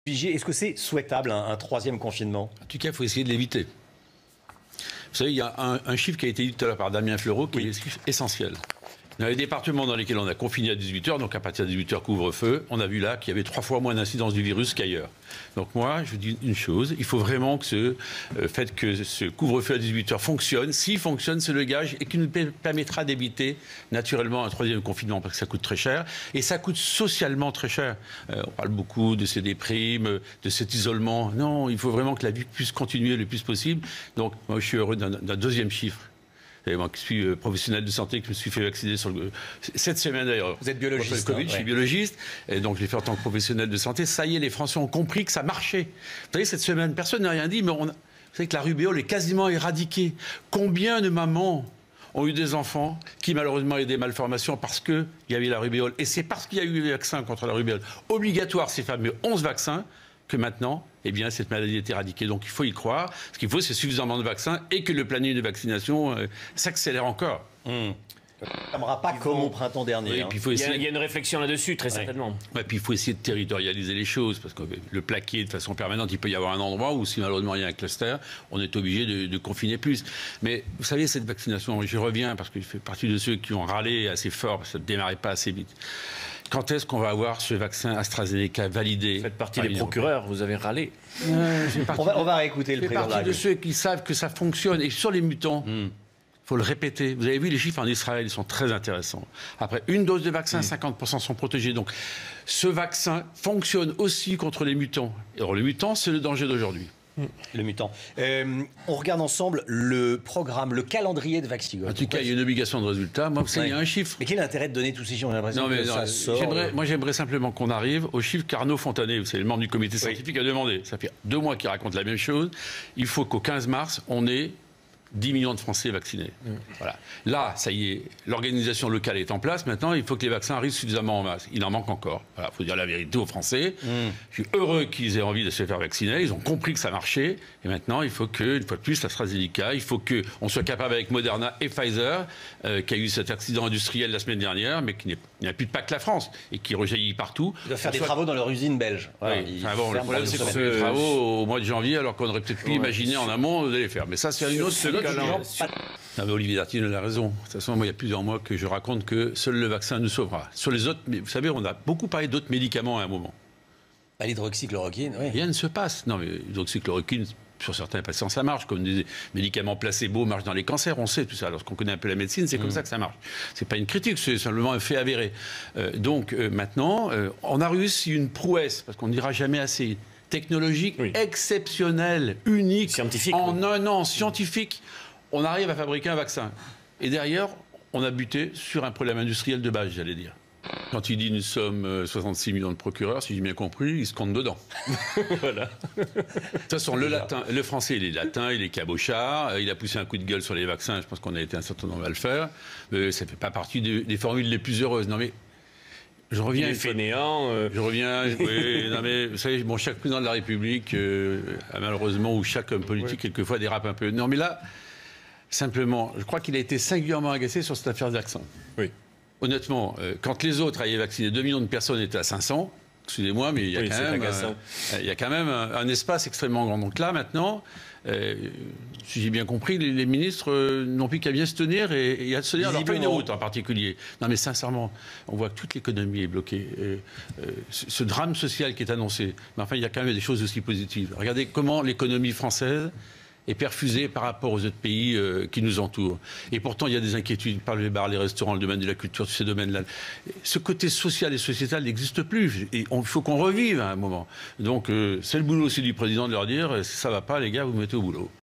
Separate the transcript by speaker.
Speaker 1: Est-ce que c'est souhaitable un troisième confinement?
Speaker 2: En tout cas, il faut essayer de l'éviter. Vous savez, il y a un chiffre qui a été dit tout à l'heure par Damien Fleureau qui est essentiel. Dans les départements dans lesquels on a confiné à 18h, donc à partir de 18h couvre-feu, on a vu là qu'il y avait 3 fois moins d'incidence du virus qu'ailleurs. Donc moi, je vous dis une chose, il faut vraiment que ce couvre-feu à 18h fonctionne. S'il fonctionne, c'est le gage et qui nous permettra d'éviter naturellement un troisième confinement parce que ça coûte très cher et ça coûte socialement très cher. On parle beaucoup de ces déprimes, de cet isolement. Non, il faut vraiment que la vie puisse continuer le plus possible. Donc moi, je suis heureux d'un deuxième chiffre. Et moi qui suis professionnel de santé, qui me suis fait vacciner cette semaine d'ailleurs.
Speaker 1: Vous êtes biologiste,
Speaker 2: COVID, je suis biologiste, et donc je l'ai fait en tant que professionnel de santé. Ça y est, les Français ont compris que ça marchait. Vous savez, cette semaine, personne n'a rien dit, mais vous savez que la rubéole est quasiment éradiquée. Combien de mamans ont eu des enfants qui malheureusement avaient des malformations parce qu'il y avait la rubéole. Et c'est parce qu'il y a eu des vaccins contre la rubéole obligatoire, ces fameux 11 vaccins, que maintenant, eh bien, cette maladie est éradiquée. Donc il faut y croire. Ce qu'il faut, c'est suffisamment de vaccins et que le planning de vaccination s'accélère encore.
Speaker 1: Ça ne tombera pas comme au printemps dernier.
Speaker 3: Oui, puis il y a une réflexion là-dessus, très certainement.
Speaker 2: Ouais, puis il faut essayer de territorialiser les choses, parce que le plaquer de façon permanente, il peut y avoir un endroit où, si malheureusement il y a un cluster, on est obligé de confiner plus. Mais vous savez, cette vaccination, j'y reviens, parce que je fais partie de ceux qui ont râlé assez fort, parce que ça ne démarrait pas assez vite. Quand est-ce qu'on va avoir ce vaccin AstraZeneca validé?
Speaker 3: Vous faites partie des procureurs, vous avez râlé.
Speaker 1: On va réécouter le président.
Speaker 2: Je fais partie de ceux qui savent que ça fonctionne. Et sur les mutants, il faut le répéter. Vous avez vu les chiffres en Israël, ils sont très intéressants. Après une dose de vaccin, 50% sont protégés. Donc ce vaccin fonctionne aussi contre les mutants. Alors les mutants, c'est le danger d'aujourd'hui.
Speaker 1: Le mutant. On regarde ensemble le programme, le calendrier de vaccination.
Speaker 2: En tout cas, il y a une obligation de résultat. Moi, vous savez, il y a un chiffre.
Speaker 1: Mais quel est l'intérêt de donner tous ces chiffres? J'ai l'impression que ça sort.
Speaker 2: Moi, j'aimerais simplement qu'on arrive au chiffre qu'Arnaud Fontanet, vous savez, le membre du comité scientifique, a demandé. Ça fait 2 mois qu'il raconte la même chose. Il faut qu'au 15 mars, on ait 10 millions de Français vaccinés. Voilà. Là, ça y est, l'organisation locale est en place. Maintenant, il faut que les vaccins arrivent suffisamment en masse. Il en manque encore. Voilà, faut dire la vérité aux Français. Je suis heureux qu'ils aient envie de se faire vacciner. Ils ont compris que ça marchait. Et maintenant, il faut que, une fois de plus, l'AstraZeneca, il faut qu'on soit capable avec Moderna et Pfizer, qui a eu cet accident industriel la semaine dernière, mais qui n'a plus de pas que la France et qui rejaillit partout.
Speaker 1: Ils doivent faire des travaux dans leur usine belge.
Speaker 2: Voilà, oui. Le problème, c'est qu'on fait des travaux au mois de janvier, alors qu'on aurait peut-être pu imaginer en amont de les faire. Mais ça, c'est une autre. Non, mais Olivier Dartigny a raison. De toute façon, moi, il y a plusieurs mois que je raconte que seul le vaccin nous sauvera. Sur les autres, vous savez, on a beaucoup parlé d'autres médicaments à un moment.
Speaker 1: L'hydroxychloroquine, oui.
Speaker 2: Rien ne se passe. Non, mais l'hydroxychloroquine, sur certains patients, ça marche. Comme des médicaments placebo marchent dans les cancers, on sait tout ça. Lorsqu'on connaît un peu la médecine, c'est comme ça que ça marche. C'est pas une critique, c'est simplement un fait avéré. Maintenant, on a réussi une prouesse, parce qu'on ne dira jamais assez, technologique, exceptionnelle, unique,
Speaker 3: scientifique,
Speaker 2: en un an, scientifique. On arrive à fabriquer un vaccin. Et derrière, on a buté sur un problème industriel de base, j'allais dire. Quand il dit nous sommes 66 millions de procureurs, si j'ai bien compris, il se compte dedans.
Speaker 3: Voilà.
Speaker 2: De toute façon, le français, il est latin, il est cabochard, il a poussé un coup de gueule sur les vaccins, je pense qu'on a été un certain nombre à le faire. Ça ne fait pas partie des formules les plus heureuses. Non mais, je reviens.
Speaker 3: Les fainéants.
Speaker 2: Je reviens. Oui, non mais, vous savez, bon, chaque président de la République, malheureusement, ou chaque homme politique, quelquefois, dérape un peu. Non mais là, simplement, je crois qu'il a été singulièrement agacé sur cette affaire de vaccin.
Speaker 3: Oui.
Speaker 2: Honnêtement, quand les autres avaient vacciné 2 millions de personnes, étaient à 500, excusez-moi, mais il y a quand même un espace extrêmement grand. Donc là, maintenant, si j'ai bien compris, les ministres n'ont plus qu'à bien se tenir et à se tenir leur feuille de route en particulier. Non mais sincèrement, on voit que toute l'économie est bloquée. Ce drame social qui est annoncé, mais enfin, il y a quand même des choses aussi positives. Regardez comment l'économie française est perfusée par rapport aux autres pays qui nous entourent. Et pourtant, il y a des inquiétudes par les bars, les restaurants, le domaine de la culture, tous ces domaines-là. Ce côté social et sociétal n'existe plus. Et il faut qu'on revive à un moment. Donc, c'est le boulot aussi du président de leur dire, si ça ne va pas, les gars, vous mettez au boulot.